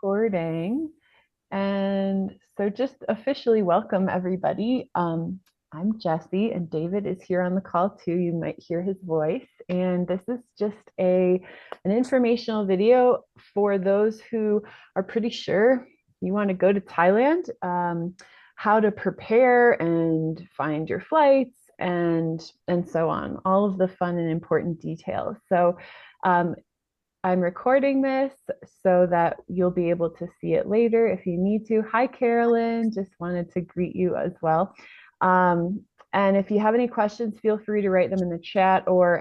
recording. And so just officially welcome everybody. I'm Jessie and David is here on the call too. You might hear his voice. And this is just an informational video for those who are pretty sure you want to go to Thailand, how to prepare and find your flights and so on, all of the fun and important details. So um, I'm recording this so that you'll be able to see it later if you need to. Hi, Carolyn. Just wanted to greet you as well. Um, and if you have any questions, feel free to write them in the chat or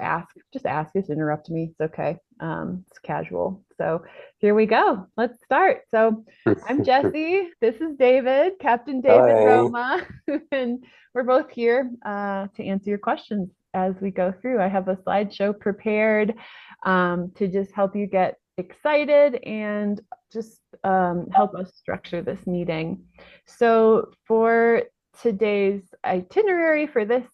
just ask us, interrupt me. It's okay. It's casual. So here we go. Let's start. So I'm Jessie. This is David, Captain David Hi. Roma, and we're both here to answer your questions as we go through. I have a slideshow prepared to just help you get excited and just help us structure this meeting. So for today's itinerary for this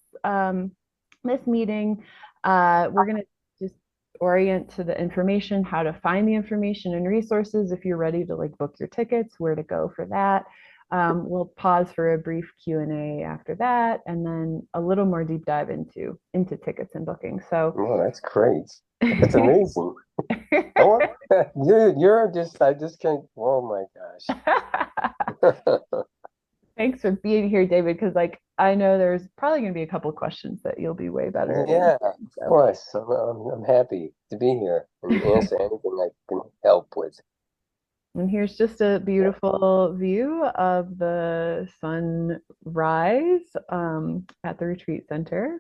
meeting, we're going to just orient to the information, how to find the information and resources if you're ready to like book your tickets, where to go for that. We'll pause for a brief Q&A after that, and then a little more deep dive into tickets and booking. So Oh, that's great. That's amazing. I want you're just I just can't. Oh my gosh. Thanks for being here, David, because like I know there's probably going to be a couple questions that you'll be way better at Yeah, of answering. So, course. I'm happy to be here and answer anything I can help with. and here's just a beautiful view of the sunrise at the retreat center.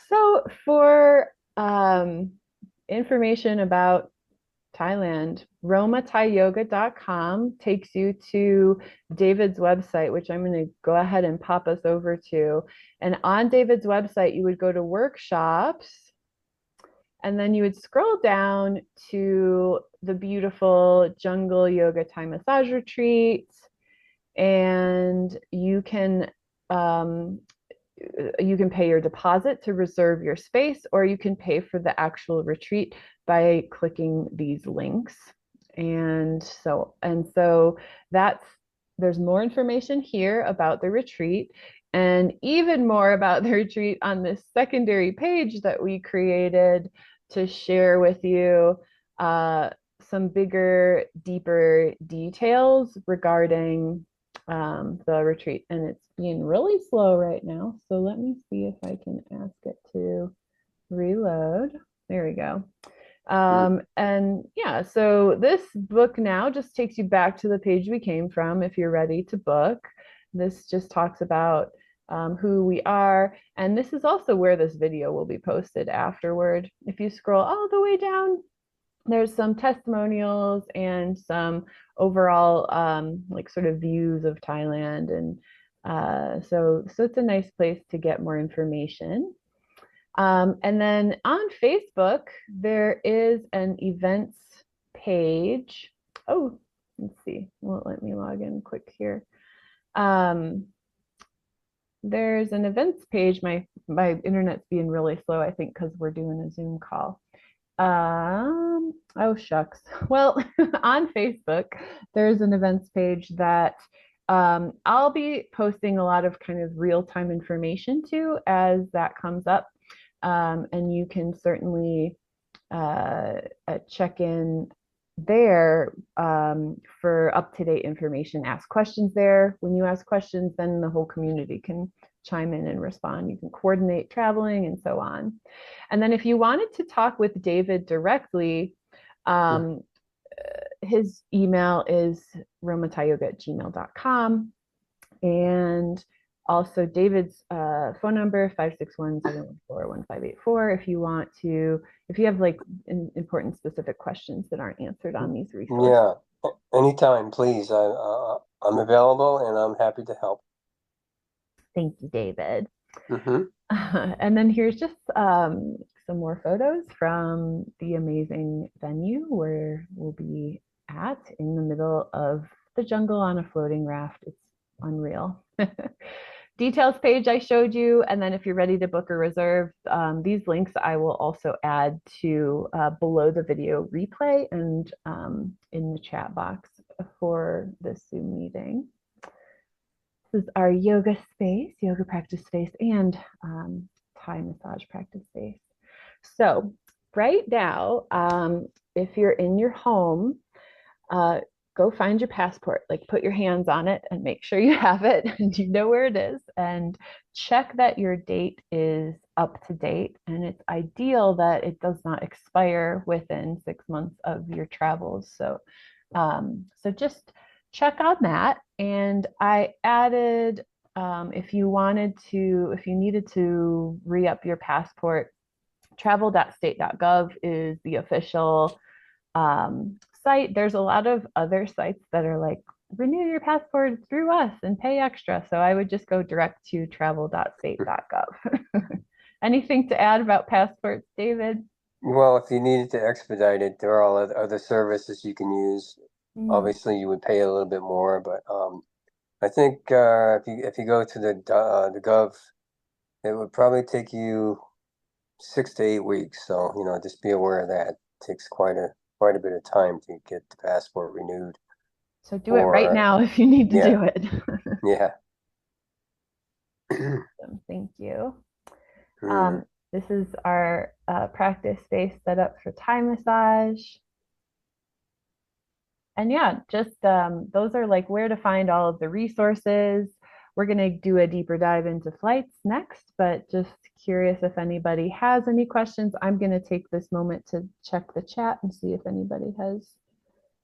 So, for information about Thailand, romathaiyoga.com takes you to David's website, which I'm going to go ahead and pop us over to. And on David's website, you would go to workshops, and then you would scroll down to the beautiful jungle yoga Thai massage retreats, and um, you can pay your deposit to reserve your space, or you can pay for the actual retreat by clicking these links. And so that's there's more information here about the retreat and even more about the retreat on this secondary page that we created to share with you uh, some bigger, deeper details regarding the retreat. And it's being really slow right now. So let me see if I can ask it to reload. There we go. And yeah, so this book now just takes you back to the page we came from if you're ready to book. This just talks about who we are. And this is also where this video will be posted afterward. If you scroll all the way down, there's some testimonials and some overall like sort of views of Thailand. And so it's a nice place to get more information. And then on Facebook, there is an events page. Oh, let's see. Won't let me log in quick here. Um, there's an events page. My internet's being really slow, I think, because we're doing a Zoom call. Oh shucks. Well, on Facebook, there's an events page that I'll be posting a lot of kind of real-time information to as that comes up. And you can certainly check in there for up-to-date information. Ask questions there. When you ask questions, then the whole community can chime in and respond. You can coordinate traveling and so on. And then if you wanted to talk with David directly, um, his email is romathayoga@gmail.com. And also David's phone number, 561-714-1584, if you have like important specific questions that aren't answered on these resources. Yeah, anytime, please. I'm available and I'm happy to help. Thank you, David. Hmm. And then here's just some more photos from the amazing venue where we'll be at in the middle of the jungle on a floating raft. It's unreal. details page I showed you. And then if you're ready to book or reserve, these links I will also add to below the video replay and in the chat box for the Zoom meeting. This is our yoga space, yoga practice space, and Thai massage practice space. So right now, if you're in your home, go find your passport, like put your hands on it and make sure you have it and you know where it is, and check that your date is up to date. And it's ideal that it does not expire within 6 months of your travels. So, so just check on that. And I added, if you needed to re-up your passport, travel.state.gov is the official site. There's a lot of other sites that are like, renew your passport through us and pay extra. So I would just go direct to travel.state.gov. Anything to add about passports, David? Well, if you needed to expedite it, there are all other services you can use. Mm. Obviously, you would pay a little bit more, but I think if you go to the Gov, it would probably take you 6 to 8 weeks. So, just be aware of that. It takes quite a bit of time to get the passport renewed. So do it right Or now if you need to yeah, do it. yeah. Thank you. Hmm. This is our practice space set up for Thai massage. And yeah, just those are like where to find all of the resources. We're going to do a deeper dive into flights next, but just curious if anybody has any questions. I'm going to take this moment to check the chat and see if anybody has.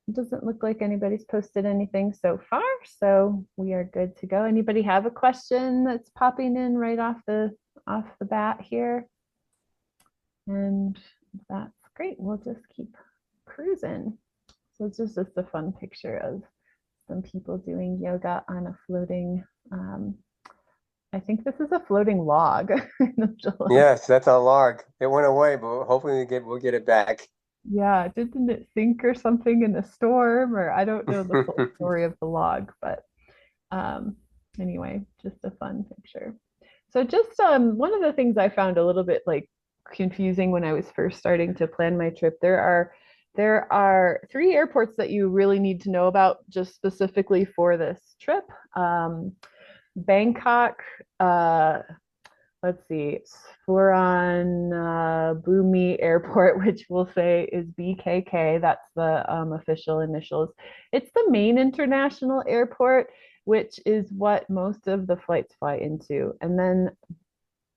It doesn't look like anybody's posted anything so far, so we are good to go. Anybody have a question that's popping in right off the bat here? And that's great. We'll just keep cruising. So it's just a fun picture of some people doing yoga on a floating, I think this is a floating log. Yes, that's a log. It went away, but hopefully we'll get it back. Yeah, didn't it sink or something in a storm? Or I don't know the full story of the log, but um, anyway, just a fun picture. So just one of the things I found a little bit like confusing when I was first starting to plan my trip, there are three airports that you really need to know about just specifically for this trip. Bangkok, let's see, Suvarnabhumi Bhumi Airport, which we'll say is BKK. That's the official initials. It's the main international airport, which is what most of the flights fly into. And then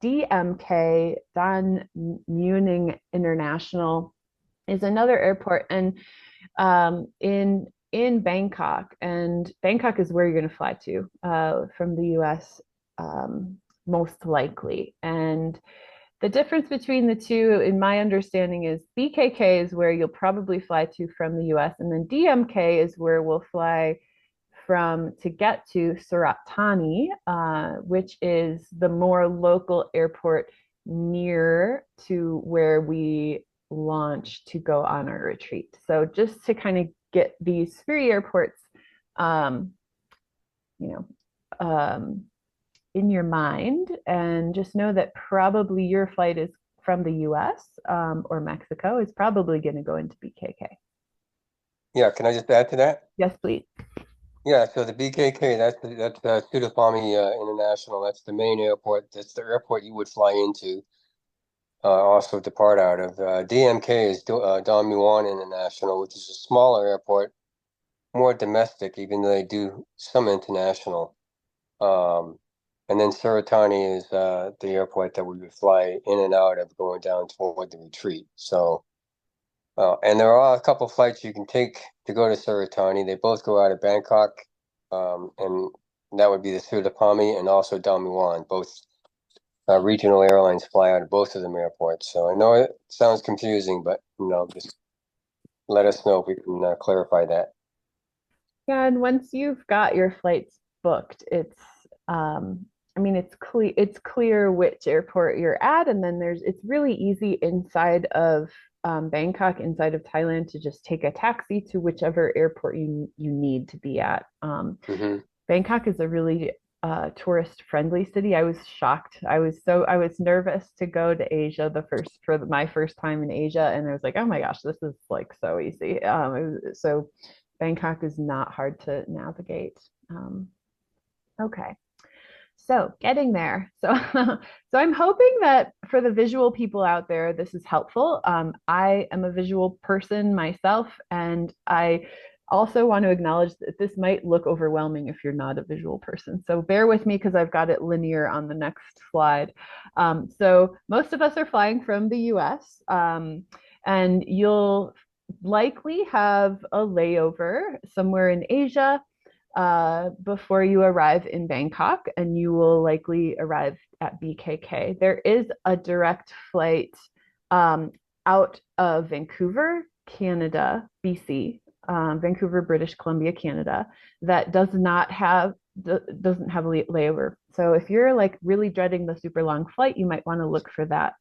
DMK, Dan Muning International, is another airport. And in Bangkok, and Bangkok is where you're going to fly to from the US, most likely. And the difference between the two, in my understanding, is BKK is where you'll probably fly to from the US, and then DMK is where we'll fly from to get to Surat Thani, which is the more local airport near to where we launch to go on our retreat. So just to kind of get these three airports, um, you know, in your mind, and just know that probably your flight is from the US or Mexico is probably going to go into BKK. Yeah, can I just add to that? Yes, please. Yeah, so the BKK, that's Sudafami International. That's the main airport. That's the airport you would fly into. Also depart out of. DMK is Don Muan International, which is a smaller airport, more domestic, even though they do some international. And then Suratani is the airport that we would fly in and out of going down toward the retreat. So, and there are a couple of flights you can take to go to Suratani. They both go out of Bangkok, and that would be the Sudapami and also Don Muan. Both regional airlines fly out of both of them airports. So I know it sounds confusing, but just let us know if we can clarify that. Yeah, and once you've got your flights booked, I mean, it's clear which airport you're at, and then it's really easy inside of Bangkok, inside of Thailand, to just take a taxi to whichever airport you need to be at. Hmm. Bangkok is a really tourist friendly city. I was shocked. I was nervous to go to Asia my first time in Asia, and I was like, oh my gosh, this is like so easy. So Bangkok is not hard to navigate. Um, okay. So getting there. So I'm hoping that for the visual people out there, this is helpful. I am a visual person myself, and I also want to acknowledge that this might look overwhelming if you're not a visual person. So bear with me because I've got it linear on the next slide. So most of us are flying from the US, and you'll likely have a layover somewhere in Asia before you arrive in Bangkok, and you will likely arrive at BKK. There is a direct flight um, out of Vancouver, Canada, BC, Vancouver, British Columbia, Canada, that doesn't have a layover. So if you're like really dreading the super long flight, you might want to look for that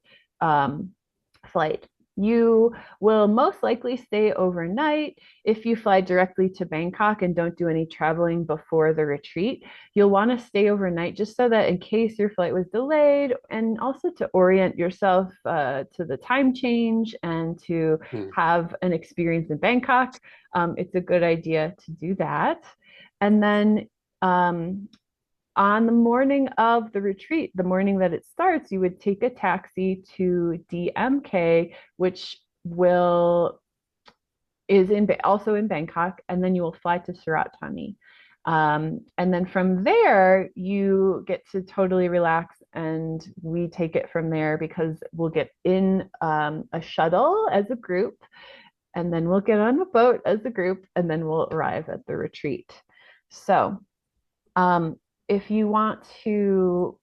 flight. You will most likely stay overnight if you fly directly to Bangkok and don't do any traveling before the retreat. You'll want to stay overnight just so that in case your flight was delayed, and also to orient yourself to the time change and to Hmm. have an experience in Bangkok, it's a good idea to do that. And then on the morning of the retreat, the morning that it starts, you would take a taxi to DMK, which will is in also in Bangkok, and then you will fly to Surat Thani. And then from there, you get to totally relax, and we take it from there because we'll get in a shuttle as a group, and then we'll get on a boat as a group, and then we'll arrive at the retreat. So um, if you want to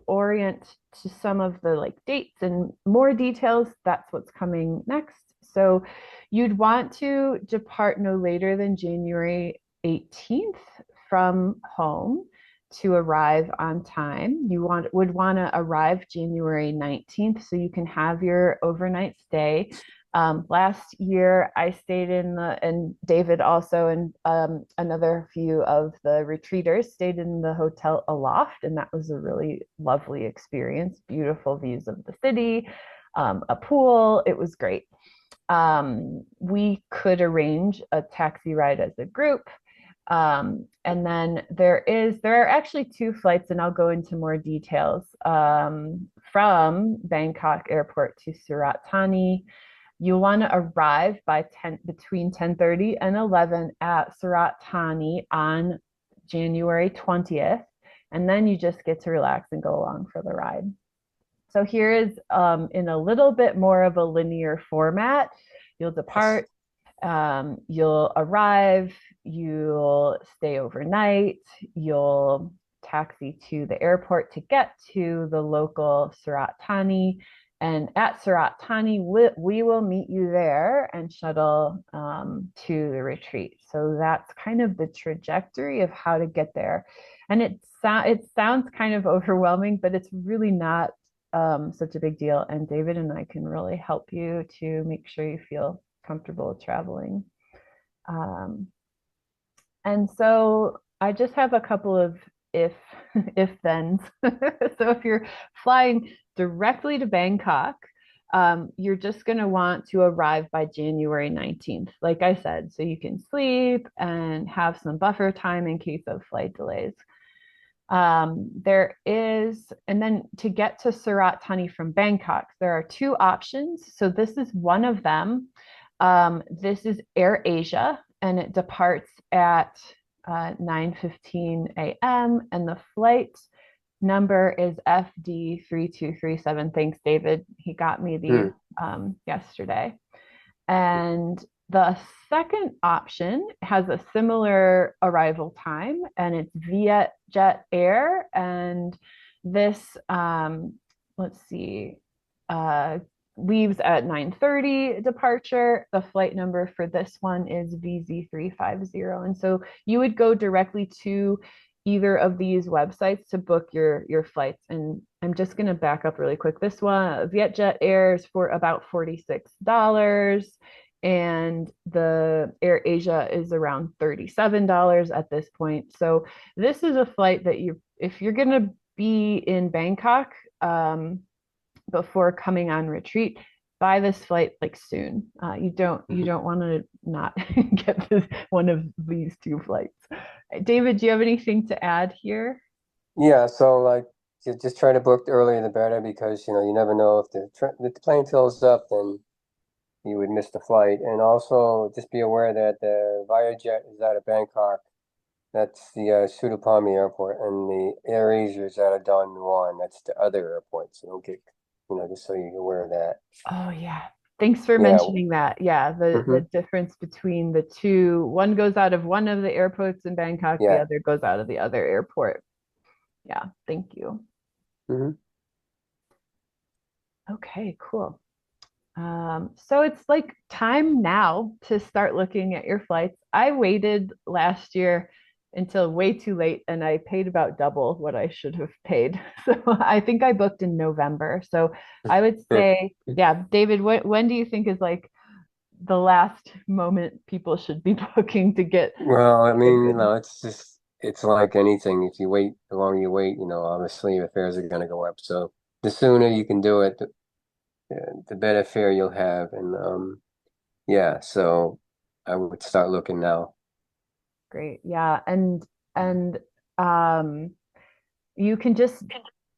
orient to some of the like dates and more details, that's what's coming next. So you'd want to depart no later than January 18th from home to arrive on time. Would want to arrive January 19th so you can have your overnight stay. Last year, I stayed and David also, and another few of the retreaters stayed in the Hotel Aloft, and that was a really lovely experience. Beautiful views of the city, a pool. It was great. We could arrange a taxi ride as a group. And then there are actually two flights, and I'll go into more details from Bangkok Airport to Surat Thani. You want to arrive by between 10:30 and 11 at Surat Thani on January 20th, and then you just get to relax and go along for the ride. So here is in a little bit more of a linear format. You'll Yes. depart, you'll arrive, you'll stay overnight, you'll taxi to the airport to get to the local Surat Thani. And at Surat Thani, we will meet you there and shuttle to the retreat. So that's kind of the trajectory of how to get there. And it sounds kind of overwhelming, but it's really not such a big deal. And David and I can really help you to make sure you feel comfortable traveling. Um, and so I just have a couple of if if thens. So if you're flying directly to Bangkok, you're just going to want to arrive by January 19th, like I said, so you can sleep and have some buffer time in case of flight delays. And then to get to Surat Thani from Bangkok, there are two options. So this is one of them. This is Air Asia, and it departs at 9:15 a.m. and the flight number is FD3237. Thanks, David. He got me these Hmm. yesterday. And the second option has a similar arrival time, and it's via Jet Air. And this, let's see, uh, leaves at 9:30 departure. The flight number for this one is VZ350. And so you would go directly to either of these websites to book your flights. And I'm just going to back up really quick. This one, Vietjet Air, is for about $46. and the Air Asia is around $37 at this point. So this is a flight that if you're going to be in Bangkok before coming on retreat, buy this flight like soon. You don't want to not get one of these two flights. David, do you have anything to add here? Yeah, so like you just try to book earlier the better because you never know if the plane fills up, then you would miss the flight. And also just be aware that the Viajet is out of Bangkok. That's the Sudapami airport, and the AirAsia is out of Don Muan. That's the other airport. So don't get, just so you're aware of that. Oh yeah. Thanks for Yeah. mentioning that. Yeah, the Hmm. difference between the two. One goes out of one of the airports in Bangkok, the Yeah. other goes out of the other airport. Yeah, thank you. Hmm. Okay, cool. So it's like time now to start looking at your flights. I waited last year until way too late and I paid about double what I should have paid. So I think I booked in November. So I would say, yeah, David, when do you think is like the last moment people should be booking to Well, I get mean, good? it's like anything. If you wait, the longer you wait, obviously your fares are going to go up. So the sooner you can do it, the better fare you'll have. And yeah, so I would start looking now. Great. Yeah. And um you can just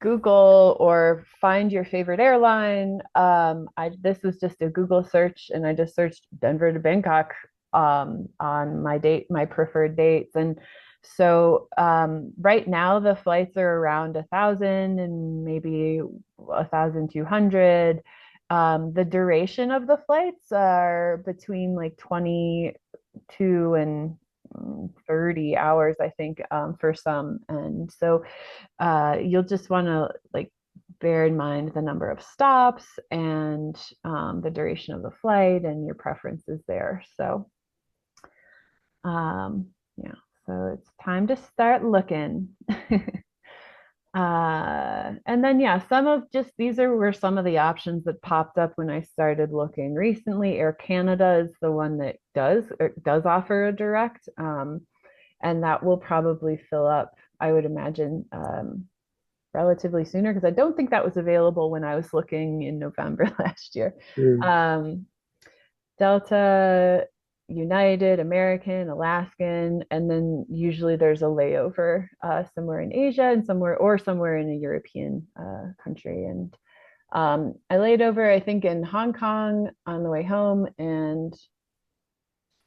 Google or find your favorite airline. This was just a Google search, and I just searched Denver to Bangkok on my preferred dates, and so right now the flights are around 1,000 and maybe 1,200. The duration of the flights are between like 22 and 30 hours, I think, for some. And so you'll just want to like bear in mind the number of stops and the duration of the flight and your preferences there. So, yeah, so it's time to start looking. And then, yeah, some of just were some of the options that popped up when I started looking recently. Air Canada is the one that does offer a direct, and that will probably fill up, I would imagine, relatively sooner because I don't think that was available when I was looking in November last year. Mm. Um, Delta, United, American, Alaskan, and then usually there's a layover somewhere in Asia and somewhere in a European country. And I laid over, I think, in Hong Kong on the way home, and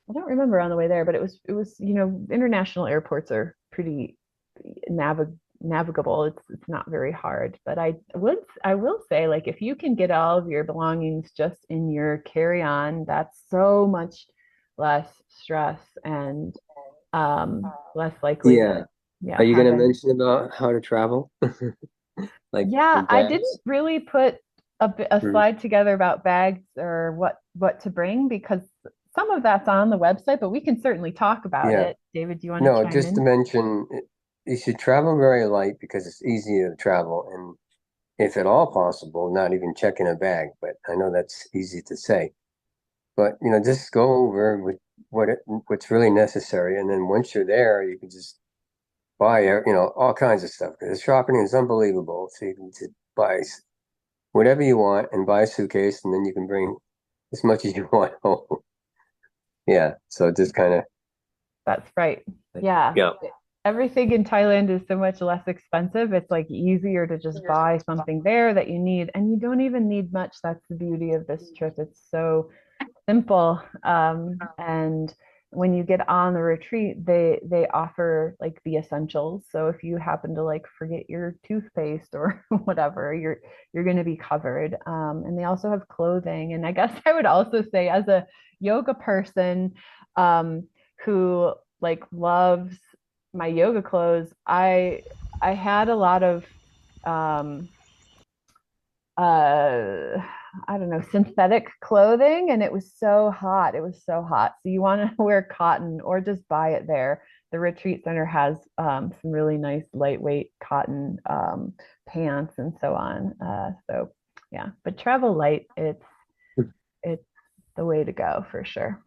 I don't remember on the way there, but it was international airports are pretty navigable. It's not very hard, but I will say, like, if you can get all of your belongings just in your carry-on, that's so much less stress and less likely to, Yeah. yeah, Are you going have to any. mention about how to travel? Like Yeah, in I didn't bags? really put a Mm. slide together about bags or what to bring because some of that's on the website, but we can certainly talk about Yeah. it. David, do you want to No, chime just to in? mention, you should travel very light because it's easier to travel, and if at all possible, not even check in a bag. But I know that's easy to say. But just go over with what's really necessary, and then once you're there, you can just buy all kinds of stuff. Because shopping is unbelievable. So you can just buy whatever you want and buy a suitcase, and then you can bring as much as you want home. Yeah. So just kind of That's right. like, Yeah. yeah. Everything in Thailand is so much less expensive. It's like easier to just buy something there that you need, and you don't even need much. That's the beauty of this trip. It's so simple. And when you get on the retreat, they offer like the essentials. So if you happen to like forget your toothpaste or whatever, you're going to be covered. And they also have clothing. And I guess I would also say, as a yoga person, um, who like loves my yoga clothes, I had a lot of um uh I don't know, synthetic clothing, and it was so hot. It was so hot. So you want to wear cotton or just buy it there. The retreat center has some really nice lightweight cotton pants and so on. So yeah, but travel light. It's the way to go for sure.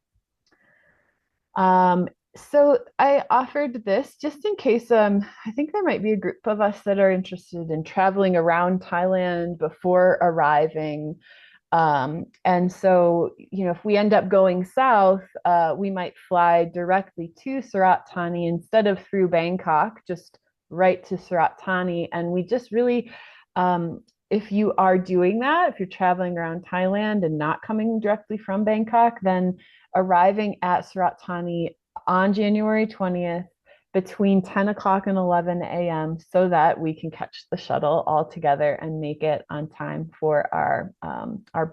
Um, so I offered this just in case I think there might be a group of us that are interested in traveling around Thailand before arriving. And so, if we end up going south, we might fly directly to Surat Thani instead of through Bangkok, just right to Surat Thani. And we just really, if you are doing that, if you're traveling around Thailand and not coming directly from Bangkok, then arriving at Surat Thani on January 20th between 10 o'clock and 11 a.m. so that we can catch the shuttle all together and make it on time for our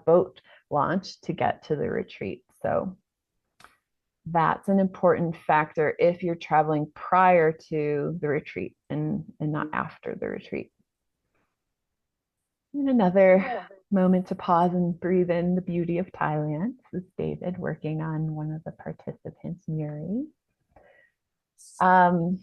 boat launch to get to the retreat. So that's an important factor if you're traveling prior to the retreat and not after the retreat. And another moment to pause and breathe in the beauty of Thailand. This is David working on one of the participants, Muri. Um,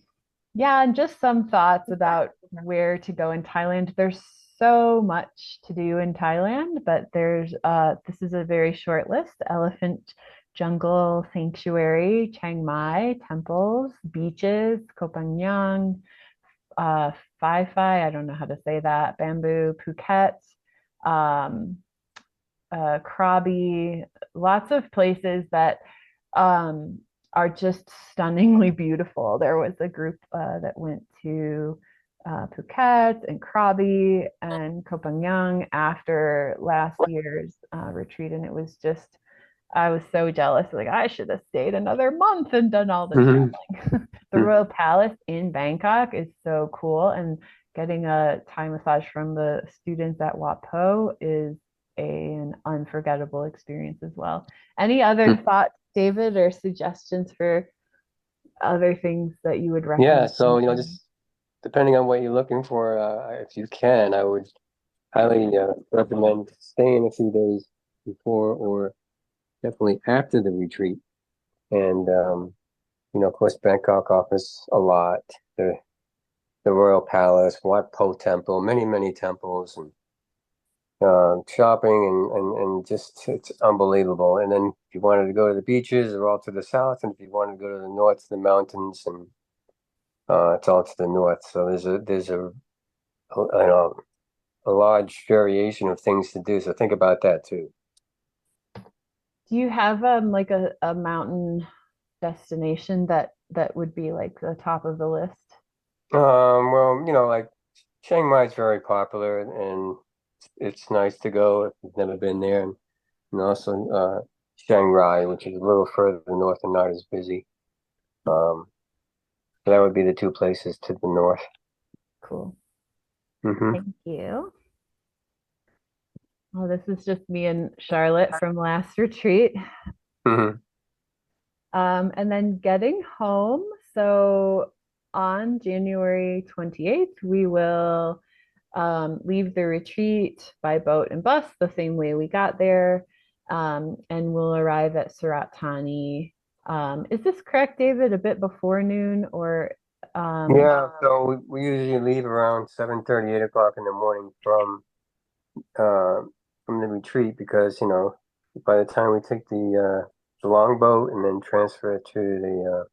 yeah, and just some thoughts about where to go in Thailand. There's so much to do in Thailand, but this is a very short list. Elephant Jungle Sanctuary, Chiang Mai, temples, beaches, Koh Phangan, Phi Phi, I don't know how to say that, Bamboo, Phuket, um, Krabi, lots of places that um, are just stunningly beautiful. There was a group that went to Phuket and Krabi and Koh Phangan after last year's retreat, and it was just I was so jealous. Like I should have stayed another month and done all this Hmm. traveling. The Royal Palace in Bangkok is so cool, and getting a Thai massage from the students at Wat Po is an unforgettable experience as well. Any other thoughts, David, or suggestions for other things that you would Yeah, recommend? so just depending on what you're looking for, if you can, I would highly recommend staying a few days before or definitely after the retreat. And of course, Bangkok offers a lot. The Royal Palace, Wat Po Temple, many, many temples, and shopping and just it's unbelievable. And then if you wanted to go to the beaches, they're all to the south, and if you wanted to go to the north, to the mountains, and it's all to the north. So a large variation of things to do. So think about that too. Do you have like a mountain destination that would be like the top of the list? Well, like Chiang Mai is very popular, and it's nice to go if you've never been there, and also Chiang Rai, which is a little further north and not as busy. Um, so that would be the two places to the north. Cool. Hmm. Thank you. Well, this is just me and Charlotte from last retreat. Hmm. And then getting home. So on January 28th, we will leave the retreat by boat and bus the same way we got there. And we'll arrive at Surat Thani. Is this correct, David? A bit before noon or Yeah, so we usually leave around 7:30, 8 o'clock in the morning uh, from the retreat because, by the time we take the longboat and then transfer it to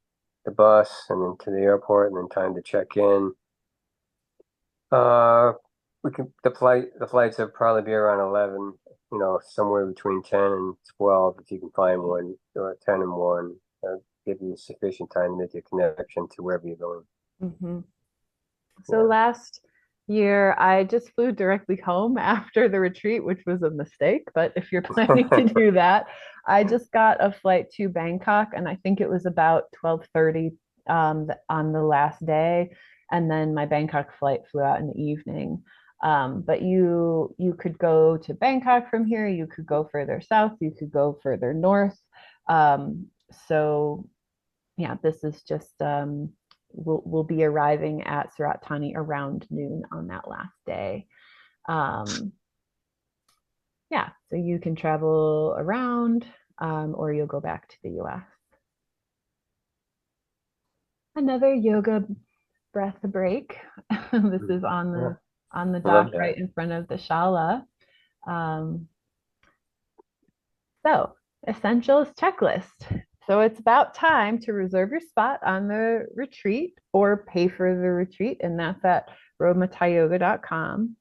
the bus and then to the airport and then time to check in, uh, the flights will probably be around 11, somewhere between 10 and 12 if you can find one, or 10 and 1. Give you sufficient time to make a connection to wherever you're going. mhm. So Yeah. last year, I just flew directly home after the retreat, which was a mistake. But if you're planning to do that, I just got a flight to Bangkok, and I think it was about 12:30 on the last day, and then my Bangkok flight flew out in the evening. But you could go to Bangkok from here. You could go further south. You could go further north. So yeah, this is just we'll be arriving at Surat Thani around noon on that last day. Um, yeah, so you can travel around, or you'll go back to the US. Another yoga breath break. This is Yeah, on the I love dock right that. in front of the shala. Um, so essentials checklist. So it's about time to reserve your spot on the retreat or pay for the retreat, and that's at romatayoga.com.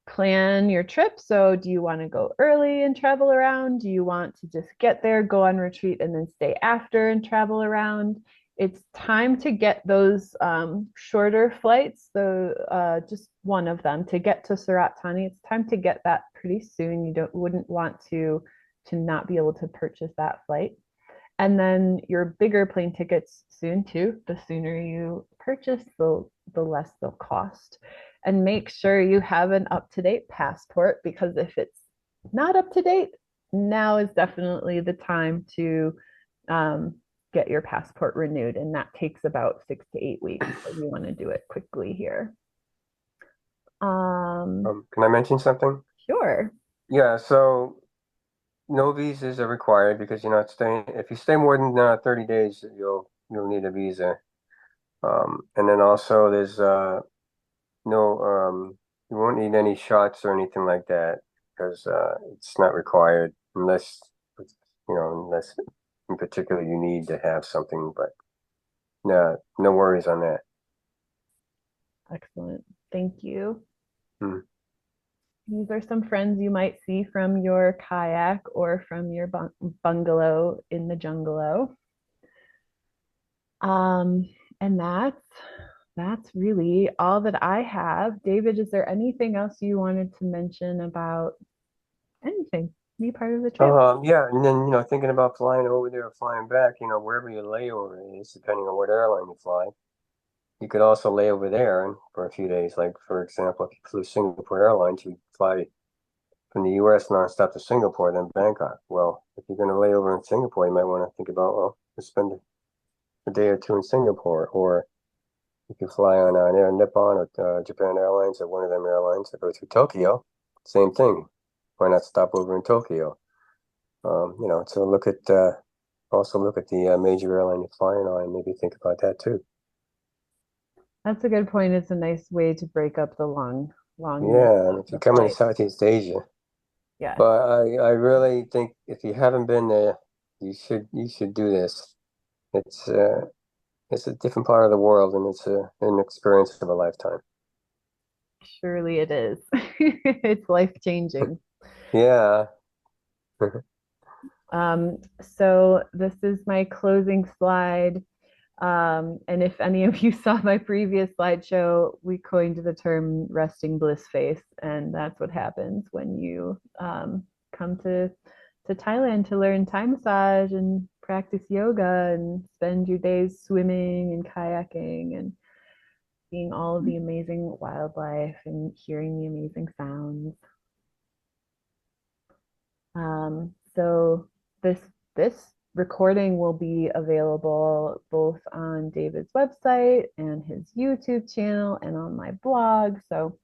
Plan your trip. So, do you want to go early and travel around? Do you want to just get there, go on retreat, and then stay after and travel around? It's time to get those shorter flights, just one of them to get to Surat Thani. It's time to get that pretty soon. You wouldn't want to not be able to purchase that flight. And then your bigger plane tickets soon too. The sooner you purchase, the less they'll cost. And make sure you have an up-to-date passport, because if it's not up to date, now is definitely the time to get your passport renewed. And that takes about 6 to 8 weeks. So you want to do it quickly here. Can I mention something? Sure. Yeah, so no visas are required because you're not staying. If you stay more than 30 days, you'll need a visa. And then also there's no you won't need any shots or anything like that because it's not required unless in particular you need to have something. But no worries on that. Excellent. Thank you. Hmm. These are some friends you might see from your kayak or from your bungalow in the jungle. And that's really all that I have. David, is there anything else you wanted to mention about anything? Be part of the trip? Yeah, and then thinking about flying over there or flying back, wherever your layover is, depending on what airline you fly. You could also lay over there and for a few days. Like for example, if you flew Singapore Airlines, you fly from the U.S. nonstop to Singapore, then Bangkok. Well, if you're going to lay over in Singapore, you might want to think about, well, let's spend a day or two in Singapore, or you can fly on Air Nippon or Japan Airlines or one of them airlines that go through Tokyo. Same thing. Why not stop over in Tokyo? So also look at the major airline you're flying on and maybe think about that too. That's a good point. It's a nice way to break up the long Yeah, and if you the come into flight. Southeast Asia, Yes, but I really think if you haven't been there, you should do this. It's uh, it's a different part of the world, and it's an experience of a lifetime. surely it is. It's life changing. Yeah. So this is my closing slide. And if any of you saw my previous slideshow, we coined the term resting bliss face. And that's what happens when you come to Thailand to learn Thai massage and practice yoga and spend your days swimming and kayaking and seeing all of the amazing wildlife and hearing the amazing sounds. So this recording will be available both on David's website and his YouTube channel and on my blog. So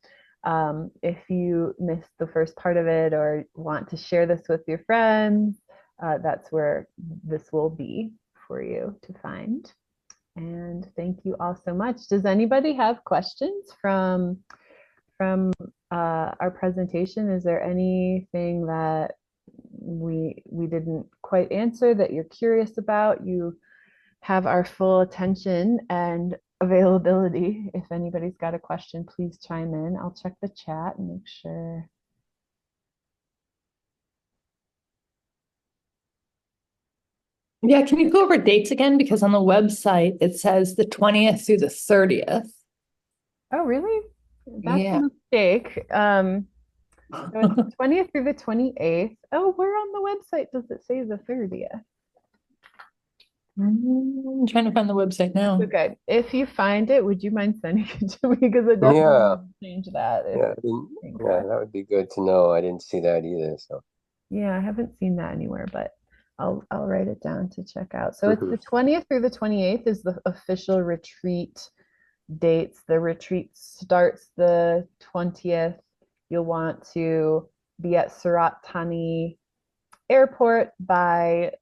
if you missed the first part of it or want to share this with your friends, that's where this will be for you to find. And thank you all so much. Does anybody have questions from our presentation? Is there anything that we didn't quite answer that you're curious about? You have our full attention and availability. If anybody's got a question, please chime in. I'll check the chat and make sure. Yeah, can you go over dates again? Because on the website it says the 20th through the 30th. Oh, really? That's a Yeah. mistake. So it's the 20th through the 28th. Oh, where on the website does it say the 30th? I'm trying to find the website now. Okay. If you find it, would you mind sending it to me? Because I definitely Yeah. need to change that if Yeah. it's Yeah, incorrect. that would be good to know. I didn't see that either. So. Yeah, I haven't seen that anywhere, but I'll write it down to check out. So it's Hmm. the 20th through the 28th is the official retreat dates. The retreat starts the 20th. You'll want to be at Surat Thani Airport by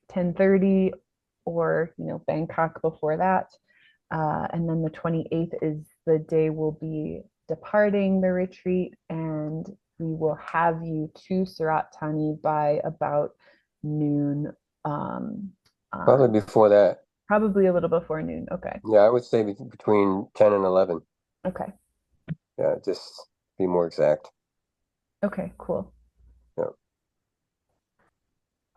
10:30 or Bangkok before that. And then the 28th is the day we'll be departing the retreat, and we will have you to Surat Thani by about noon. Probably before that. Probably a little before noon. Okay. Yeah, I would say between 10 and 11. Okay. Yeah, just be more exact. Okay, cool. Yeah.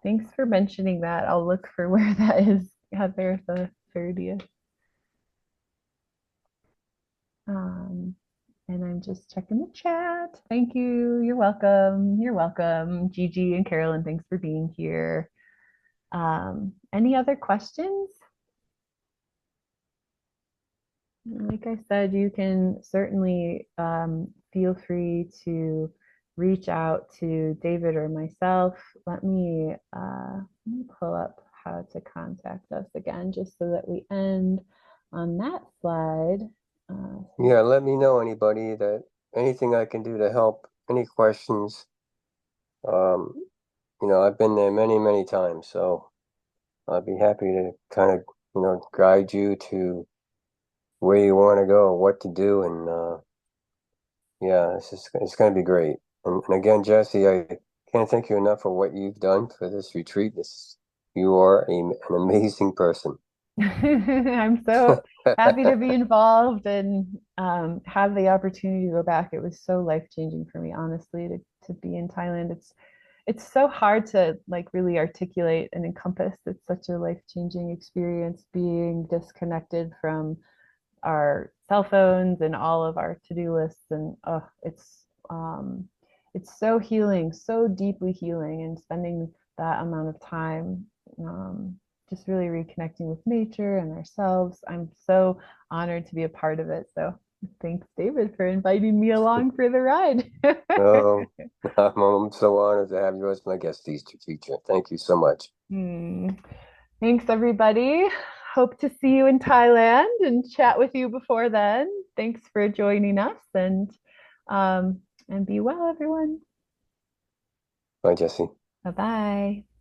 Thanks for mentioning that. I'll look for where that is, Heather, the 30th. And I'm just checking the chat. Thank you. You're welcome. You're welcome. Gigi and Carolyn, thanks for being here. Any other questions? Like I said, you can certainly feel free to reach out to David or myself. Let me pull up how to contact us again, just so that we end on that slide. Yeah, let me know anything I can do to help, any questions. I've been there many, many times, so I'd be happy to kind of, guide you to where you want to go, what to do, and yeah, it's going to be great. And again, Jessie, I can't thank you enough for what you've done for this retreat. You are an amazing person. I'm so happy to be involved and have the opportunity to go back. It was so life-changing for me, honestly, to be in Thailand. It's so hard to like really articulate and encompass. It's such a life-changing experience being disconnected from our cell phones and all of our to-do lists, and it's so healing, so deeply healing, and spending that amount of time just really reconnecting with nature and ourselves. I'm so honored to be a part of it. So thanks, David, for inviting me along for the ride. Oh, I'm so honored to have you as my guest teacher. Thank you so much. Thanks, everybody. Hope to see you in Thailand and chat with you before then. Thanks for joining us, and be well, everyone. Bye, Jessie. Bye bye.